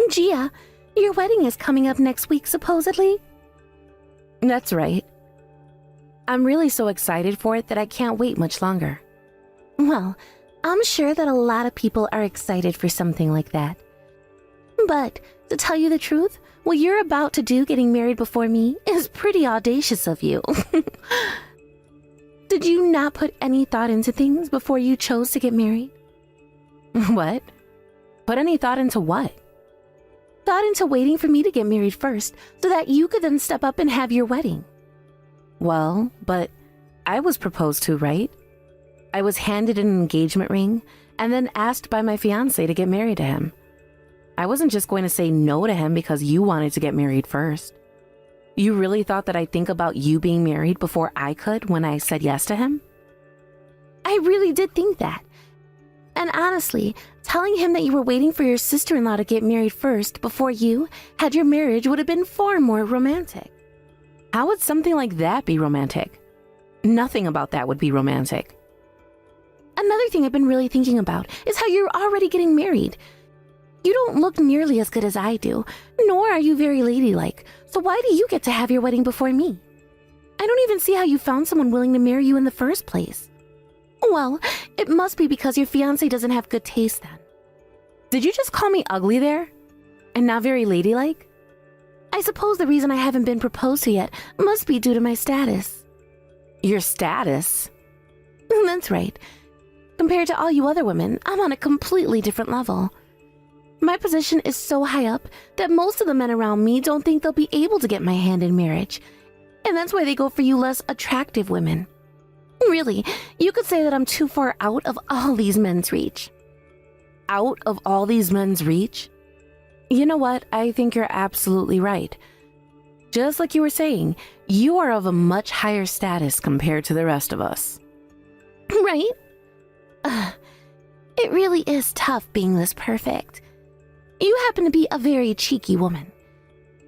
Gia, your wedding is coming up next week, supposedly? That's right. I'm really so excited for it that I can't wait much longer. Well, I'm sure that a lot of people are excited for something like that. But, to tell you the truth, what you're about to do getting married before me is pretty audacious of you. Did you not put any thought into things before you chose to get married? What? Put any thought into what? Thought into waiting for me to get married first, so that you could then step up and have your wedding. Well, but I was proposed to, right? I was handed an engagement ring and then asked by my fiancé to get married to him. I wasn't just going to say no to him because you wanted to get married first. You really thought that I'd think about you being married before I could when I said yes to him? I really did think that. And honestly, telling him that you were waiting for your sister-in-law to get married first before you had your marriage would have been far more romantic. How would something like that be romantic? Nothing about that would be romantic. Another thing I've been really thinking about is how you're already getting married. You don't look nearly as good as I do, nor are you very ladylike, so why do you get to have your wedding before me? I don't even see how you found someone willing to marry you in the first place. Well, it must be because your fiancé doesn't have good taste then. Did you just call me ugly there? And not very ladylike? I suppose the reason I haven't been proposed to yet must be due to my status. Your status? That's right. Compared to all you other women, I'm on a completely different level. My position is so high up that most of the men around me don't think they'll be able to get my hand in marriage. And that's why they go for you less attractive women. Really, you could say that I'm too far out of all these men's reach. Out of all these men's reach? You know what? I think you're absolutely right. Just like you were saying, you are of a much higher status compared to the rest of us. Right? It really is tough being this perfect. You happen to be a very cheeky woman.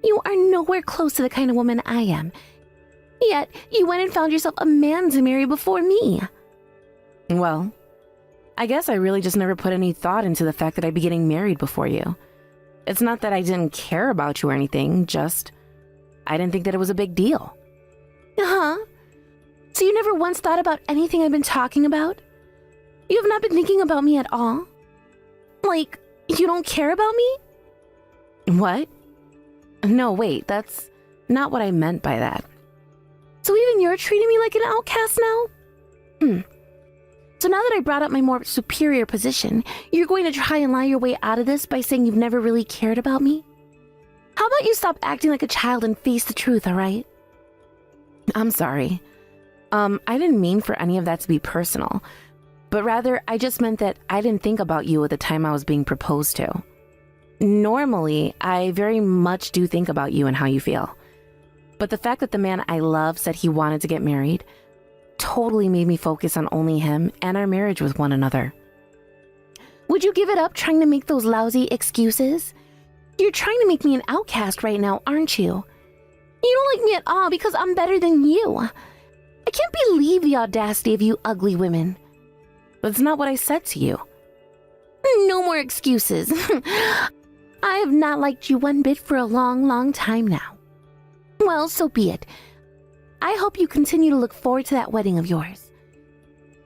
You are nowhere close to the kind of woman I am. Yet, you went and found yourself a man to marry before me. Well, I guess I really just never put any thought into the fact that I'd be getting married before you. It's not that I didn't care about you or anything, just I didn't think that it was a big deal. Huh? So you never once thought about anything I've been talking about? You have not been thinking about me at all? Like, you don't care about me? What? No, wait, that's not what I meant by that. So even you're treating me like an outcast now? So now that I brought up my more superior position, you're going to try and lie your way out of this by saying you've never really cared about me? How about you stop acting like a child and face the truth, alright? I'm sorry. I didn't mean for any of that to be personal, but rather I just meant that I didn't think about you at the time I was being proposed to. Normally, I very much do think about you and how you feel. But the fact that the man I love said he wanted to get married totally made me focus on only him and our marriage with one another. Would you give it up trying to make those lousy excuses? You're trying to make me an outcast right now, aren't you? You don't like me at all because I'm better than you. I can't believe the audacity of you ugly women. That's not what I said to you. No more excuses. I have not liked you one bit for a long, long time now. Well, so be it. I hope you continue to look forward to that wedding of yours.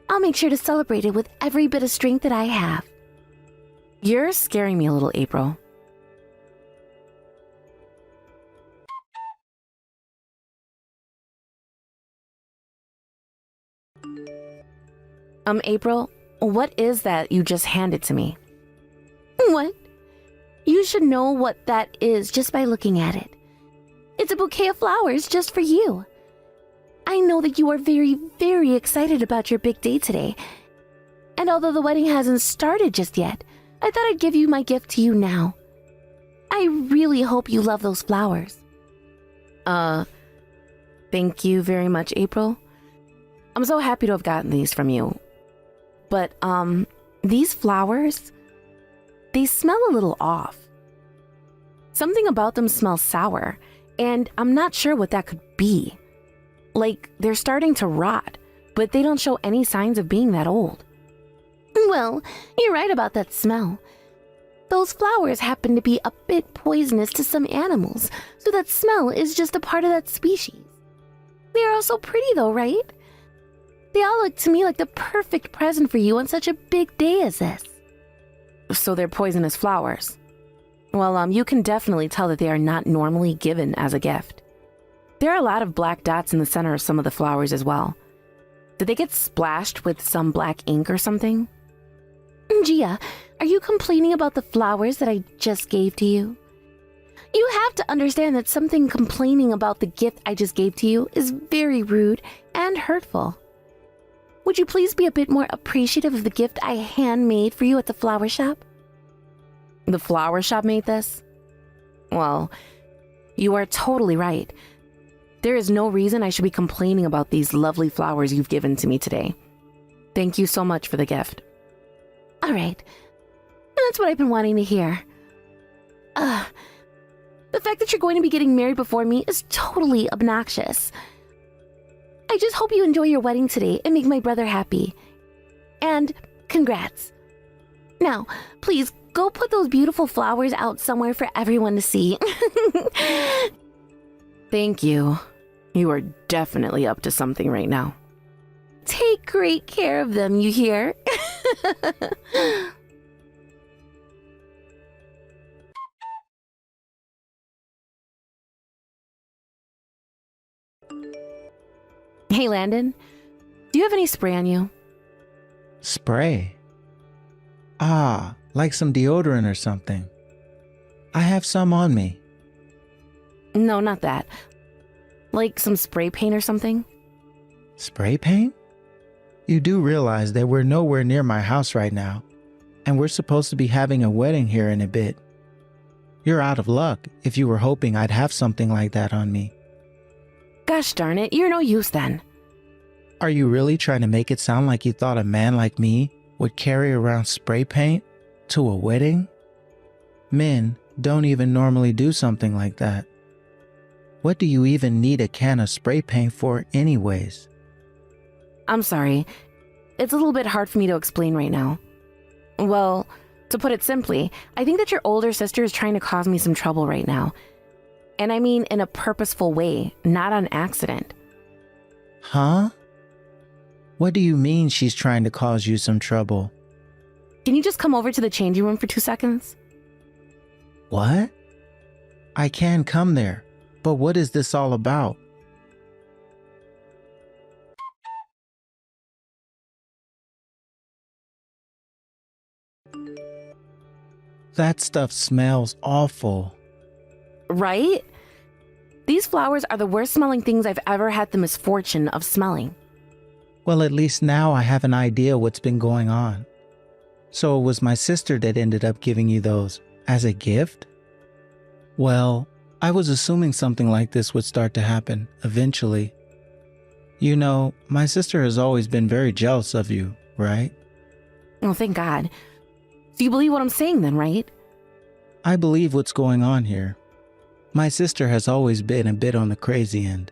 I'll make sure to celebrate it with every bit of strength that I have. You're scaring me a little, April. April, what is that you just handed to me? What? You should know what that is just by looking at it. It's a bouquet of flowers just for you. I know that you are very, very excited about your big day today. And although the wedding hasn't started just yet, I thought I'd give you my gift to you now. I really hope you love those flowers. Thank you very much, April. I'm so happy to have gotten these from you. But, these flowers, they smell a little off. Something about them smells sour, and I'm not sure what that could be. Like, they're starting to rot, but they don't show any signs of being that old. Well, you're right about that smell. those flowers happen to be a bit poisonous to some animals, so that smell is just a part of that species. They are all so pretty though, right? They all look to me like the perfect present for you on such a big day as this. So they're poisonous flowers. Well, you can definitely tell that they are not normally given as a gift. There are a lot of black dots in the center of some of the flowers as well. Did they get splashed with some black ink or something? Gia, are you complaining about the flowers that I just gave to you? You have to understand that something complaining about the gift I just gave to you is very rude and hurtful. Would you please be a bit more appreciative of the gift I handmade for you at the flower shop? The flower shop made this? Well, you are totally right. There is no reason I should be complaining about these lovely flowers you've given to me today. Thank you so much for the gift. All right. That's what I've been wanting to hear. The fact that you're going to be getting married before me is totally obnoxious. I just hope you enjoy your wedding today and make my brother happy. And congrats. Now, please go put those beautiful flowers out somewhere for everyone to see. Thank you. You are definitely up to something right now. Take great care of them, you hear? Hey, Landon, do you have any spray on you? Spray? Ah, like some deodorant or something. I have some on me. No, not that. Like some spray paint or something? Spray paint? You do realize that we're nowhere near my house right now, and we're supposed to be having a wedding here in a bit. You're out of luck if you were hoping I'd have something like that on me. Gosh darn it, you're no use then. Are you really trying to make it sound like you thought a man like me would carry around spray paint to a wedding? Men don't even normally do something like that. What do you even need a can of spray paint for anyways? I'm sorry. It's a little bit hard for me to explain right now. Well, to put it simply, I think that your older sister is trying to cause me some trouble right now. And I mean in a purposeful way, not on accident. Huh? What do you mean she's trying to cause you some trouble? Can you just come over to the changing room for 2 seconds? What? I can come there, but what is this all about? That stuff smells awful. Right? These flowers are the worst smelling things I've ever had the misfortune of smelling. Well, at least now I have an idea what's been going on. So it was my sister that ended up giving you those as a gift? Well, I was assuming something like this would start to happen eventually. You know, my sister has always been very jealous of you, right? Oh, thank God. So you believe what I'm saying then, right? I believe what's going on here. My sister has always been a bit on the crazy end.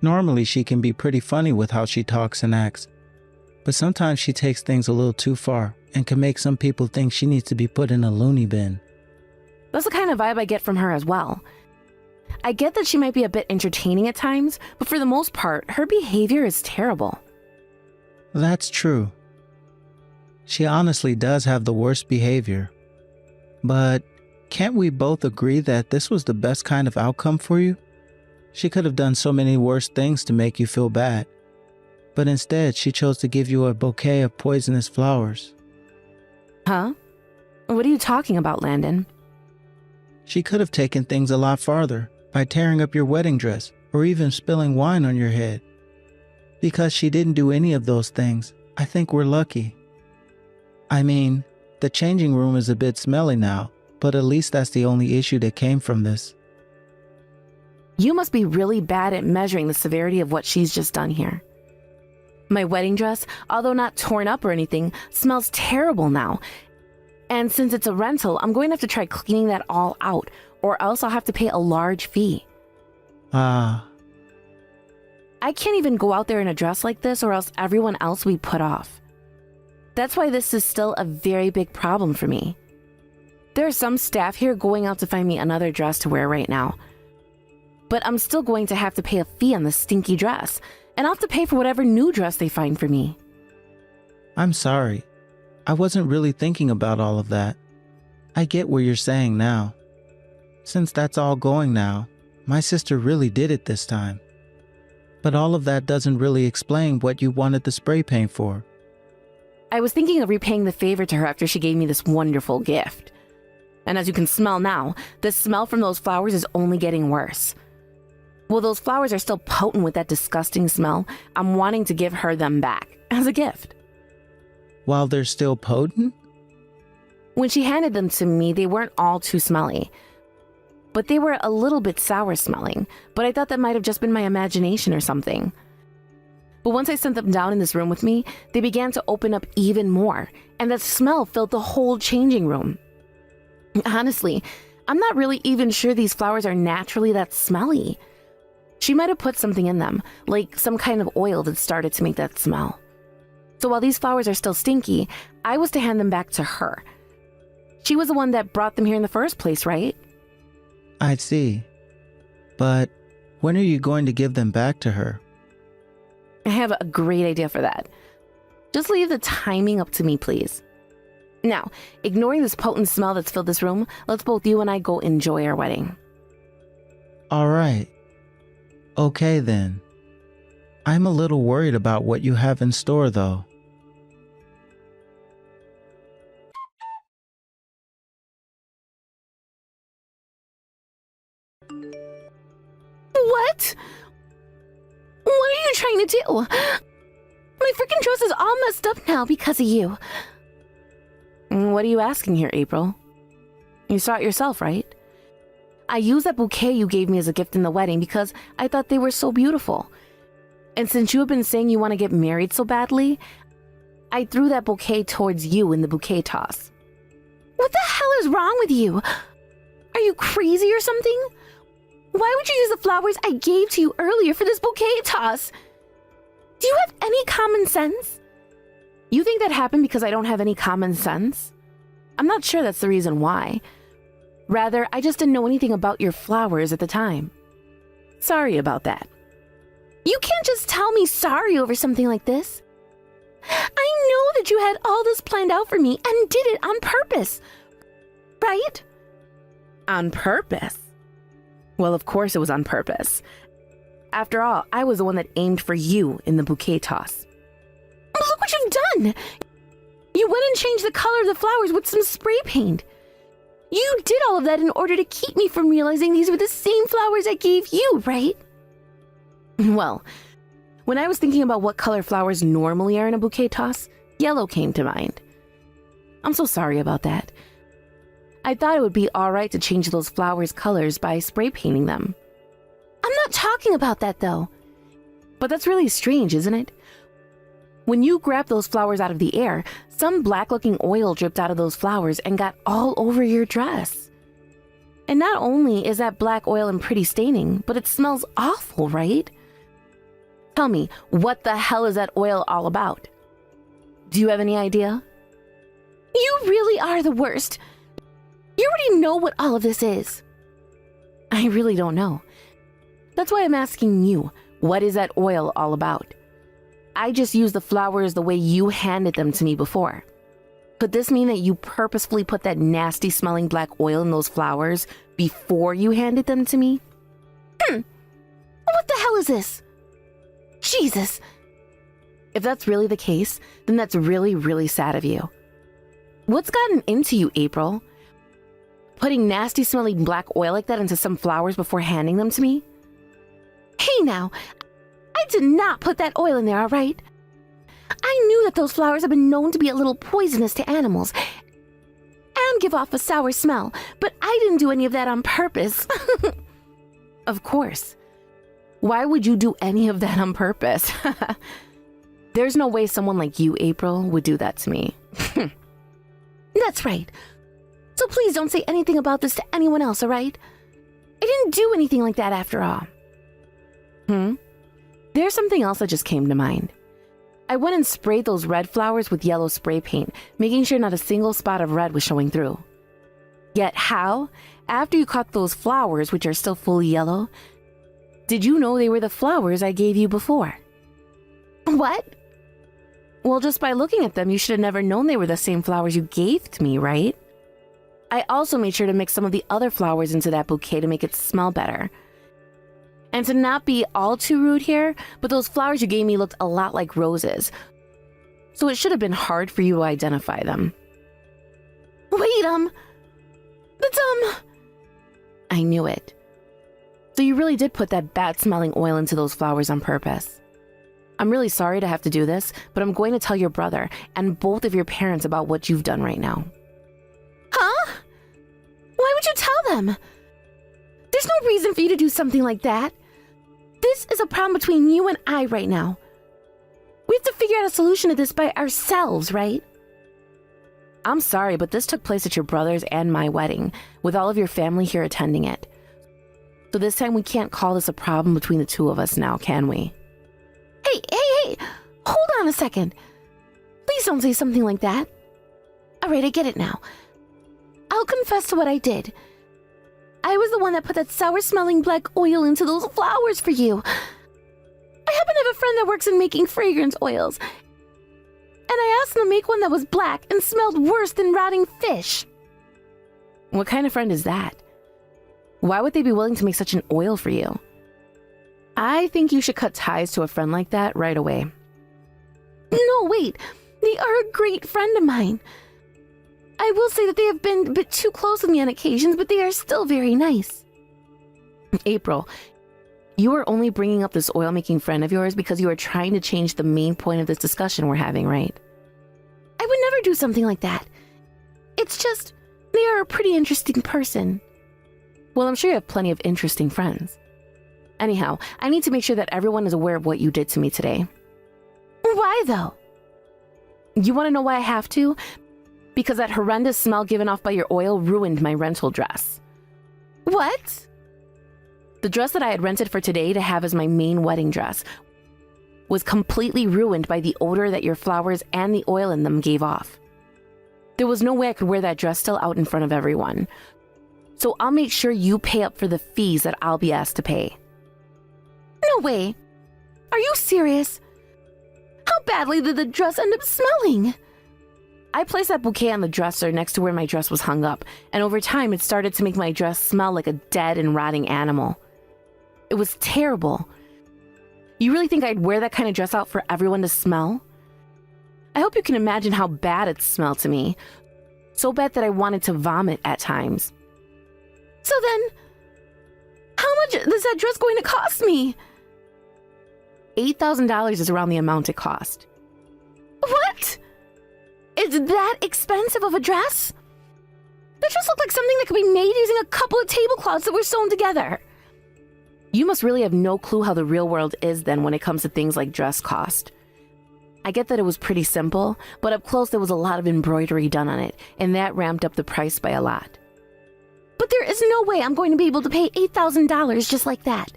Normally she can be pretty funny with how she talks and acts, but sometimes she takes things a little too far and can make some people think she needs to be put in a loony bin. That's the kind of vibe I get from her as well. I get that she might be a bit entertaining at times, but for the most part, her behavior is terrible. That's true. She honestly does have the worst behavior. But can't we both agree that this was the best kind of outcome for you? She could have done so many worse things to make you feel bad. But instead, she chose to give you a bouquet of poisonous flowers. Huh? What are you talking about, Landon? She could have taken things a lot farther by tearing up your wedding dress or even spilling wine on your head. Because she didn't do any of those things, I think we're lucky. I mean, the changing room is a bit smelly now, but at least that's the only issue that came from this. You must be really bad at measuring the severity of what she's just done here. My wedding dress, although not torn up or anything, smells terrible now. And since it's a rental, I'm going to have to try cleaning that all out, or else I'll have to pay a large fee. Ah. I can't even go out there in a dress like this, or else everyone else will be put off. That's why this is still a very big problem for me. There are some staff here going out to find me another dress to wear right now. But I'm still going to have to pay a fee on this stinky dress, and I'll have to pay for whatever new dress they find for me. I'm sorry. I wasn't really thinking about all of that. I get what you're saying now. Since that's all going now, my sister really did it this time. But all of that doesn't really explain what you wanted the spray paint for. I was thinking of repaying the favor to her after she gave me this wonderful gift. And as you can smell now, the smell from those flowers is only getting worse. Well, those flowers are still potent with that disgusting smell. I'm wanting to give her them back as a gift. While they're still potent? When she handed them to me, they weren't all too smelly. But they were a little bit sour smelling, but I thought that might have just been my imagination or something. But once I sent them down in this room with me, they began to open up even more, and that smell filled the whole changing room. Honestly, I'm not really even sure these flowers are naturally that smelly. She might have put something in them, like some kind of oil that started to make that smell. So while these flowers are still stinky, I was to hand them back to her. She was the one that brought them here in the first place, right? I see. But when are you going to give them back to her? I have a great idea for that. Just leave the timing up to me, please. Now, ignoring this potent smell that's filled this room, let's both you and I go enjoy our wedding. All right. Okay then. I'm a little worried about what you have in store though. What? What are you trying to do? My freaking dress is all messed up now because of you. What are you asking here, April? You saw it yourself, right? I used that bouquet you gave me as a gift in the wedding because I thought they were so beautiful. And since you have been saying you want to get married so badly, I threw that bouquet towards you in the bouquet toss. What the hell is wrong with you? Are you crazy or something? Why would you use the flowers I gave to you earlier for this bouquet toss? Do you have any common sense? You think that happened because I don't have any common sense? I'm not sure that's the reason why. Rather, I just didn't know anything about your flowers at the time. Sorry about that. You can't just tell me sorry over something like this. I know that you had all this planned out for me and did it on purpose, right? On purpose? Well, of course it was on purpose. After all, I was the one that aimed for you in the bouquet toss. Look what you've done! You went and changed the color of the flowers with some spray paint. You did all of that in order to keep me from realizing these were the same flowers I gave you, right? Well, when I was thinking about what color flowers normally are in a bouquet toss, yellow came to mind. I'm so sorry about that. I thought it would be alright to change those flowers' colors by spray painting them. I'm not talking about that, though. But that's really strange, isn't it? When you grabbed those flowers out of the air, some black-looking oil dripped out of those flowers and got all over your dress. And not only is that black oil and pretty staining, but it smells awful, right? Tell me, what the hell is that oil all about? Do you have any idea? You really are the worst. You already know what all of this is. I really don't know. That's why I'm asking you, what is that oil all about? I just used the flowers the way you handed them to me before. Could this mean that you purposefully put that nasty smelling black oil in those flowers before you handed them to me? What the hell is this? Jesus. If that's really the case, then that's really, really sad of you. What's gotten into you, April? Putting nasty smelling black oil like that into some flowers before handing them to me? Hey now, I did not put that oil in there, all right? I knew that those flowers have been known to be a little poisonous to animals and give off a sour smell, but I didn't do any of that on purpose. Of course. Why would you do any of that on purpose? There's no way someone like you, April, would do that to me. That's right. So please don't say anything about this to anyone else, all right? I didn't do anything like that after all. There's something else that just came to mind. I went and sprayed those red flowers with yellow spray paint, making sure not a single spot of red was showing through. Yet how, after you caught those flowers, which are still fully yellow, did you know they were the flowers I gave you before? What? Well, just by looking at them, you should have never known they were the same flowers you gave to me, right? I also made sure to mix some of the other flowers into that bouquet to make it smell better. And to not be all too rude here, but those flowers you gave me looked a lot like roses, so it should have been hard for you to identify them. Wait, that's, I knew it. So you really did put that bad-smelling oil into those flowers on purpose. I'm really sorry to have to do this, but I'm going to tell your brother and both of your parents about what you've done right now. Huh? Why would you tell them? There's no reason for you to do something like that. This is a problem between you and I right now. We have to figure out a solution to this by ourselves, right? I'm sorry, but this took place at your brother's and my wedding, with all of your family here attending it. So this time we can't call this a problem between the two of us now, can we? Hey, hold on a second. Please don't say something like that. All right, I get it now. I'll confess to what I did. I was the one that put that sour-smelling black oil into those flowers for you. I happen to have a friend that works in making fragrance oils, and I asked him to make one that was black and smelled worse than rotting fish. What kind of friend is that? Why would they be willing to make such an oil for you? I think you should cut ties to a friend like that right away. No, wait. They are a great friend of mine. I will say that they have been a bit too close with me on occasions, but they are still very nice. April, you are only bringing up this oil-making friend of yours because you are trying to change the main point of this discussion we're having, right? I would never do something like that. It's just, they are a pretty interesting person. Well, I'm sure you have plenty of interesting friends. Anyhow, I need to make sure that everyone is aware of what you did to me today. Why, though? You want to know why I have to? Because that horrendous smell given off by your oil ruined my rental dress. What? The dress that I had rented for today to have as my main wedding dress was completely ruined by the odor that your flowers and the oil in them gave off. There was no way I could wear that dress still out in front of everyone. So I'll make sure you pay up for the fees that I'll be asked to pay. No way. Are you serious? How badly did the dress end up smelling? I placed that bouquet on the dresser next to where my dress was hung up, and over time it started to make my dress smell like a dead and rotting animal. It was terrible. You really think I'd wear that kind of dress out for everyone to smell? I hope you can imagine how bad it smelled to me. So bad that I wanted to vomit at times. So then, how much is that dress going to cost me? $8,000 is around the amount it cost. What? Is that expensive of a dress? That dress looked like something that could be made using a couple of tablecloths that were sewn together. You must really have no clue how the real world is then when it comes to things like dress cost. I get that it was pretty simple, but up close there was a lot of embroidery done on it, and that ramped up the price by a lot. But there is no way I'm going to be able to pay $8,000 just like that.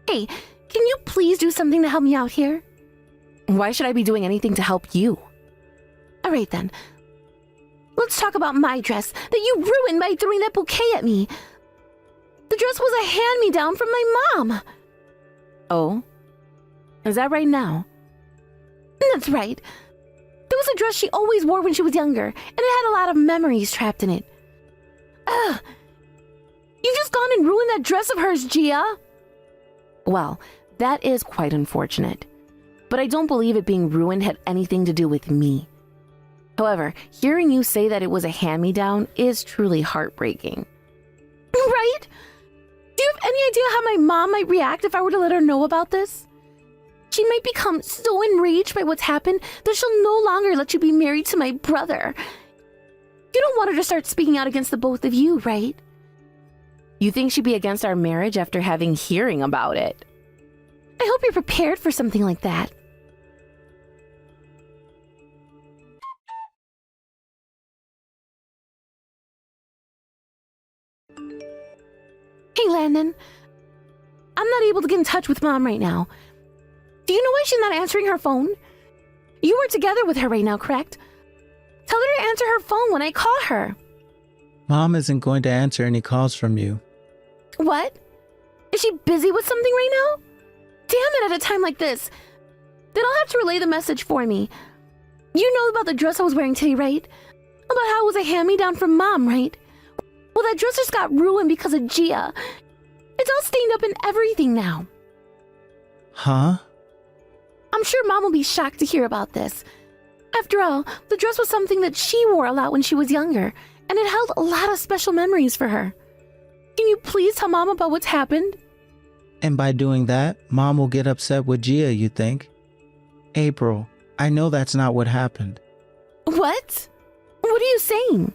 Hey, can you please do something to help me out here? Why should I be doing anything to help you? All right then. Let's talk about my dress that you ruined by throwing that bouquet at me. The dress was a hand-me-down from my mom. Oh? Is that right now? That's right. It was a dress she always wore when she was younger, and it had a lot of memories trapped in it. Ugh. You've just gone and ruined that dress of hers, Gia. Well, that is quite unfortunate. But I don't believe it being ruined had anything to do with me. However, hearing you say that it was a hand-me-down is truly heartbreaking. Right? Do you have any idea how my mom might react if I were to let her know about this? She might become so enraged by what's happened that she'll no longer let you be married to my brother. You don't want her to start speaking out against the both of you, right? You think she'd be against our marriage after having hearing about it? I hope you're prepared for something like that. Hey, Landon. I'm not able to get in touch with Mom right now. Do you know why she's not answering her phone? You are together with her right now, correct? Tell her to answer her phone when I call her. Mom isn't going to answer any calls from you. What? Is she busy with something right now? Damn it, at a time like this. Then I'll have to relay the message for me. You know about the dress I was wearing today, right? About how it was a hand-me-down from Mom, right? Well, that dress just got ruined because of Gia. It's all stained up and everything now. Huh? I'm sure Mom will be shocked to hear about this. After all, the dress was something that she wore a lot when she was younger, and it held a lot of special memories for her. Can you please tell Mom about what's happened? And by doing that, Mom will get upset with Gia, you think? April, I know that's not what happened. What? What are you saying?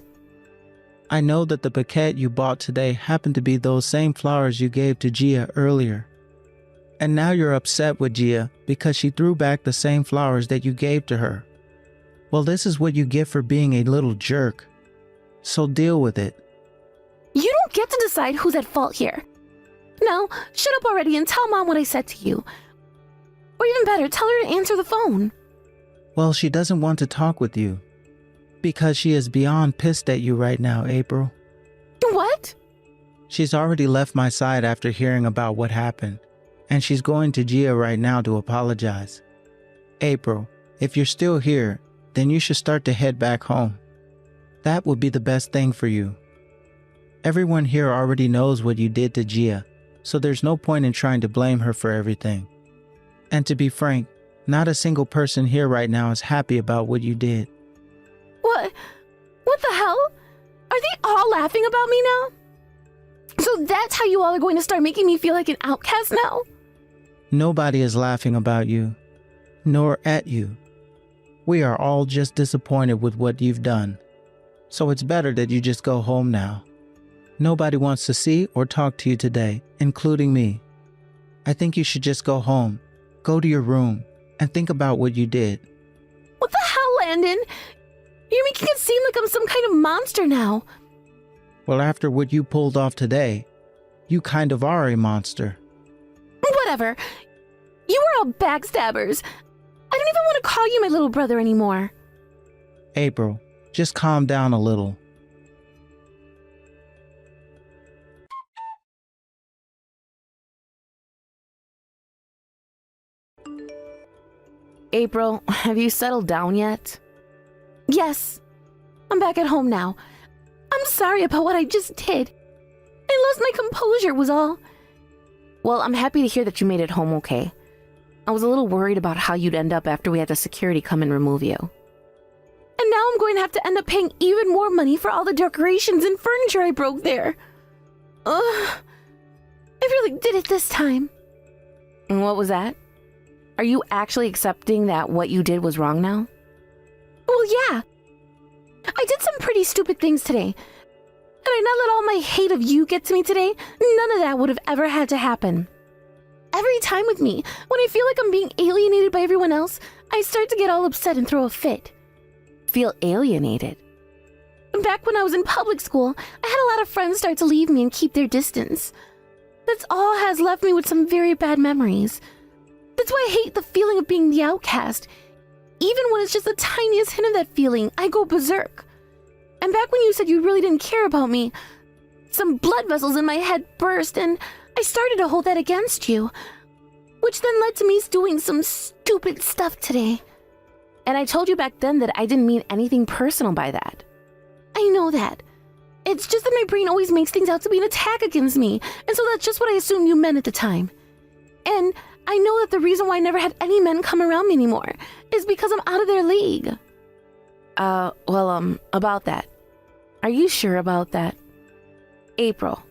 I know that the bouquet you bought today happened to be those same flowers you gave to Gia earlier. And now you're upset with Gia because she threw back the same flowers that you gave to her. Well, this is what you get for being a little jerk. So deal with it. You don't get to decide who's at fault here. Now, shut up already and tell Mom what I said to you. Or even better, tell her to answer the phone. Well, she doesn't want to talk with you. Because she is beyond pissed at you right now, April. What? She's already left my side after hearing about what happened. And she's going to Gia right now to apologize. April, if you're still here, then you should start to head back home. That would be the best thing for you. Everyone here already knows what you did to Gia, so there's no point in trying to blame her for everything. And to be frank, not a single person here right now is happy about what you did. What? What the hell? Are they all laughing about me now? So that's how you all are going to start making me feel like an outcast now? Nobody is laughing about you, nor at you. We are all just disappointed with what you've done. So it's better that you just go home now. Nobody wants to see or talk to you today, including me. I think you should just go home, go to your room, and think about what you did. What the hell, Landon? You're making it seem like I'm some kind of monster now. Well, after what you pulled off today, you kind of are a monster. Whatever. You are all backstabbers. I don't even want to call you my little brother anymore. April, just calm down a little. April, have you settled down yet? Yes. I'm back at home now. I'm sorry about what I just did. I lost my composure was all. Well, I'm happy to hear that you made it home okay. I was a little worried about how you'd end up after we had the security come and remove you. And now I'm going to have to end up paying even more money for all the decorations and furniture I broke there. Ugh. I really did it this time. And what was that? Are you actually accepting that what you did was wrong now? Well, yeah. I did some pretty stupid things today. Had I not let all my hate of you get to me today, none of that would have ever had to happen. Every time with me, when I feel like I'm being alienated by everyone else, I start to get all upset and throw a fit. Feel alienated? Back when I was in public school, I had a lot of friends start to leave me and keep their distance. That's all has left me with some very bad memories. That's why I hate the feeling of being the outcast. Even when it's just the tiniest hint of that feeling, I go berserk. And back when you said you really didn't care about me, some blood vessels in my head burst and I started to hold that against you. Which then led to me doing some stupid stuff today. And I told you back then that I didn't mean anything personal by that. I know that. It's just that my brain always makes things out to be an attack against me, and so that's just what I assumed you meant at the time. And I know that the reason why I never had any men come around me anymore is because I'm out of their league. About that. Are you sure about that? April.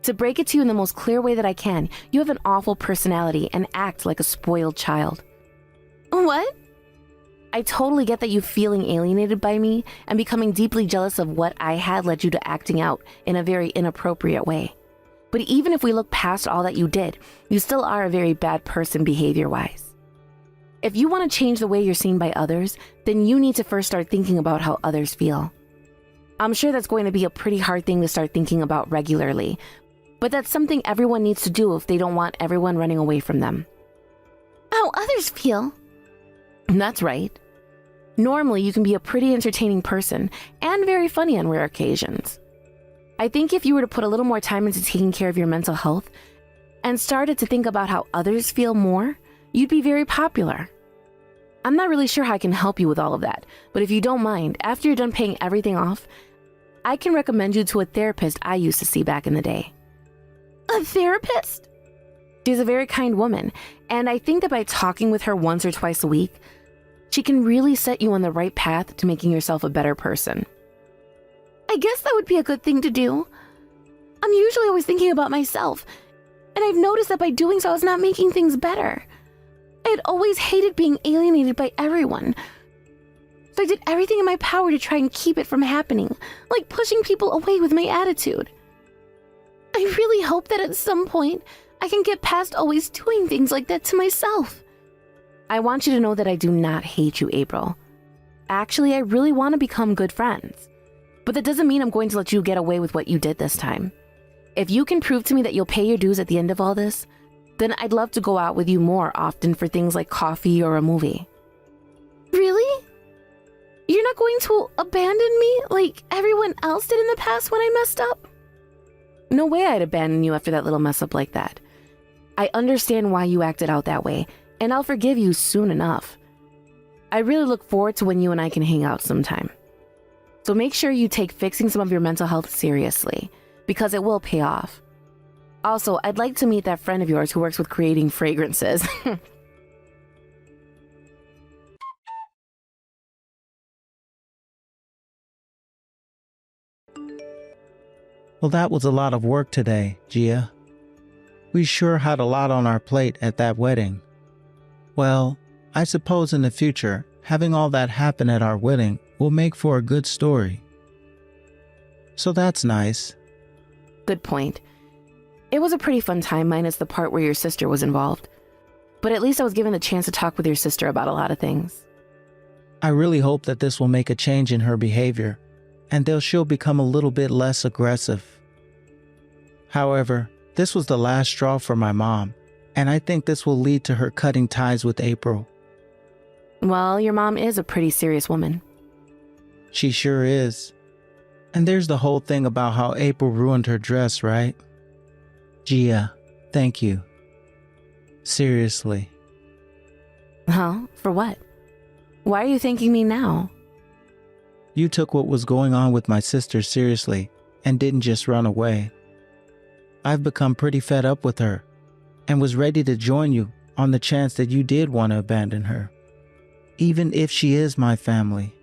To break it to you in the most clear way that I can, you have an awful personality and act like a spoiled child. What? I totally get that you feeling alienated by me and becoming deeply jealous of what I had led you to acting out in a very inappropriate way. But even if we look past all that you did, you still are a very bad person behavior-wise. If you want to change the way you're seen by others, then you need to first start thinking about how others feel. I'm sure that's going to be a pretty hard thing to start thinking about regularly, but that's something everyone needs to do if they don't want everyone running away from them. How others feel? That's right. Normally, you can be a pretty entertaining person and very funny on rare occasions. I think if you were to put a little more time into taking care of your mental health and started to think about how others feel more, you'd be very popular. I'm not really sure how I can help you with all of that, but if you don't mind, after you're done paying everything off, I can recommend you to a therapist I used to see back in the day. A therapist? She's a very kind woman, and I think that by talking with her once or twice a week, she can really set you on the right path to making yourself a better person. I guess that would be a good thing to do. I'm usually always thinking about myself, and I've noticed that by doing so, I was not making things better. I had always hated being alienated by everyone, so I did everything in my power to try and keep it from happening, like pushing people away with my attitude. I really hope that at some point, I can get past always doing things like that to myself. I want you to know that I do not hate you, April. Actually, I really want to become good friends. But that doesn't mean I'm going to let you get away with what you did this time. If you can prove to me that you'll pay your dues at the end of all this, then I'd love to go out with you more often for things like coffee or a movie. Really? You're not going to abandon me like everyone else did in the past when I messed up? No way I'd abandon you after that little mess up like that. I understand why you acted out that way, and I'll forgive you soon enough. I really look forward to when you and I can hang out sometime. So make sure you take fixing some of your mental health seriously, because it will pay off. Also, I'd like to meet that friend of yours who works with creating fragrances. Well, that was a lot of work today, Gia. We sure had a lot on our plate at that wedding. Well, I suppose in the future, having all that happen at our wedding will make for a good story. So that's nice. Good point. It was a pretty fun time minus the part where your sister was involved. But at least I was given the chance to talk with your sister about a lot of things. I really hope that this will make a change in her behavior, and that she'll become a little bit less aggressive. However, this was the last straw for my mom, and I think this will lead to her cutting ties with April. Well, your mom is a pretty serious woman. She sure is. And there's the whole thing about how April ruined her dress, right? Gia, thank you. Seriously. Huh? For what? Why are you thanking me now? You took what was going on with my sister seriously and didn't just run away. I've become pretty fed up with her and was ready to join you on the chance that you did want to abandon her. Even if she is my family.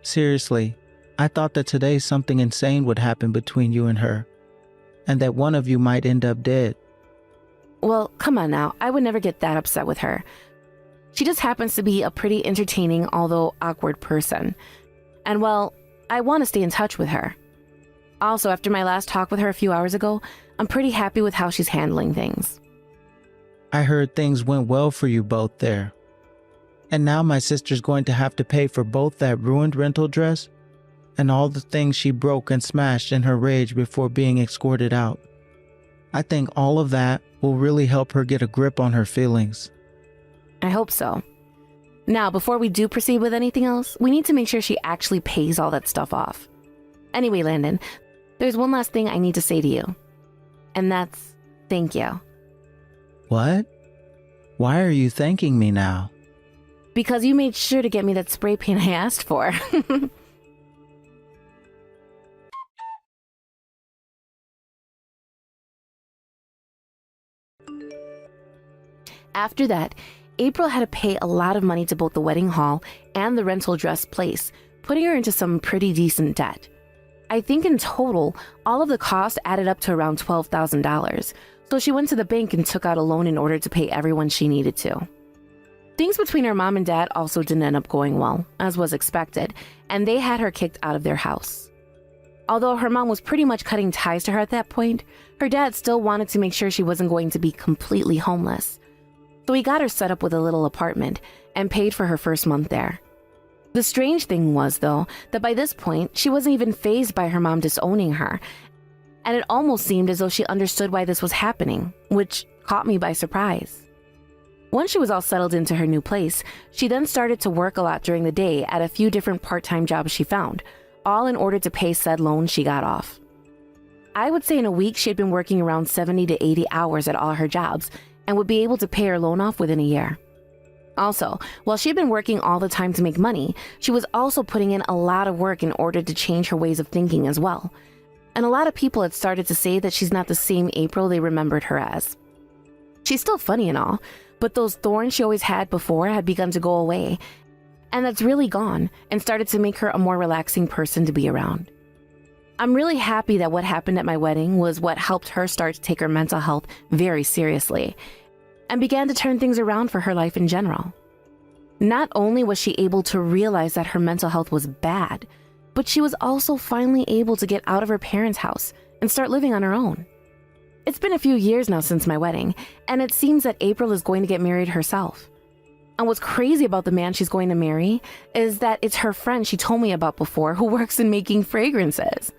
Seriously, I thought that today something insane would happen between you and her, and that one of you might end up dead. Well, come on now, I would never get that upset with her. She just happens to be a pretty entertaining, although awkward person. And well, I want to stay in touch with her. Also, after my last talk with her a few hours ago, I'm pretty happy with how she's handling things. I heard things went well for you both there. And now my sister's going to have to pay for both that ruined rental dress and all the things she broke and smashed in her rage before being escorted out. I think all of that will really help her get a grip on her feelings. I hope so. Now, before we do proceed with anything else, we need to make sure she actually pays all that stuff off. Anyway, Landon, there's one last thing I need to say to you. And that's thank you. What? Why are you thanking me now? Because you made sure to get me that spray paint I asked for. After that, April had to pay a lot of money to both the wedding hall and the rental dress place, putting her into some pretty decent debt. I think in total, all of the costs added up to around $12,000, so she went to the bank and took out a loan in order to pay everyone she needed to. Things between her mom and dad also didn't end up going well, as was expected, and they had her kicked out of their house. Although her mom was pretty much cutting ties to her at that point, her dad still wanted to make sure she wasn't going to be completely homeless. So he got her set up with a little apartment and paid for her first month there. The strange thing was, though, that by this point, she wasn't even fazed by her mom disowning her, and it almost seemed as though she understood why this was happening, which caught me by surprise. Once she was all settled into her new place, she then started to work a lot during the day at a few different part-time jobs she found, all in order to pay said loan she got off. I would say in a week she had been working around 70 to 80 hours at all her jobs and would be able to pay her loan off within a year. Also, while she had been working all the time to make money, she was also putting in a lot of work in order to change her ways of thinking as well. And a lot of people had started to say that she's not the same April they remembered her as. She's still funny and all, but those thorns she always had before had begun to go away, and that's really gone and started to make her a more relaxing person to be around. I'm really happy that what happened at my wedding was what helped her start to take her mental health very seriously and began to turn things around for her life in general. Not only was she able to realize that her mental health was bad, but she was also finally able to get out of her parents' house and start living on her own. It's been a few years now since my wedding, and it seems that April is going to get married herself. And what's crazy about the man she's going to marry is that it's her friend she told me about before who works in making fragrances.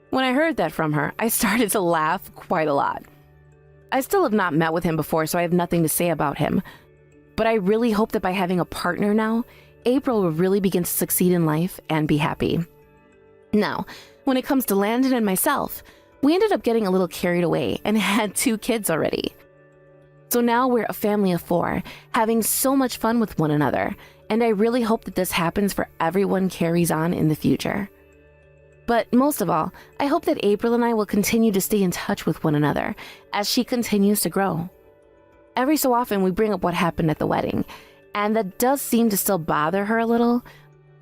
When I heard that from her, I started to laugh quite a lot. I still have not met with him before, so I have nothing to say about him. But I really hope that by having a partner now, April will really begin to succeed in life and be happy. Now, when it comes to Landon and myself, we ended up getting a little carried away and had 2 kids already. So now we're a family of 4, having so much fun with one another, and I really hope that this happens for everyone carries on in the future. But most of all, I hope that April and I will continue to stay in touch with one another as she continues to grow. Every so often we bring up what happened at the wedding, and that does seem to still bother her a little,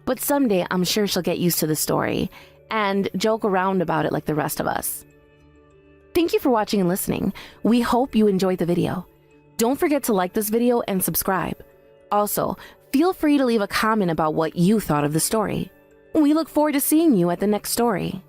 but someday I'm sure she'll get used to the story and joke around about it like the rest of us. Thank you for watching and listening. We hope you enjoyed the video. Don't forget to like this video and subscribe. Also, feel free to leave a comment about what you thought of the story. We look forward to seeing you at the next story.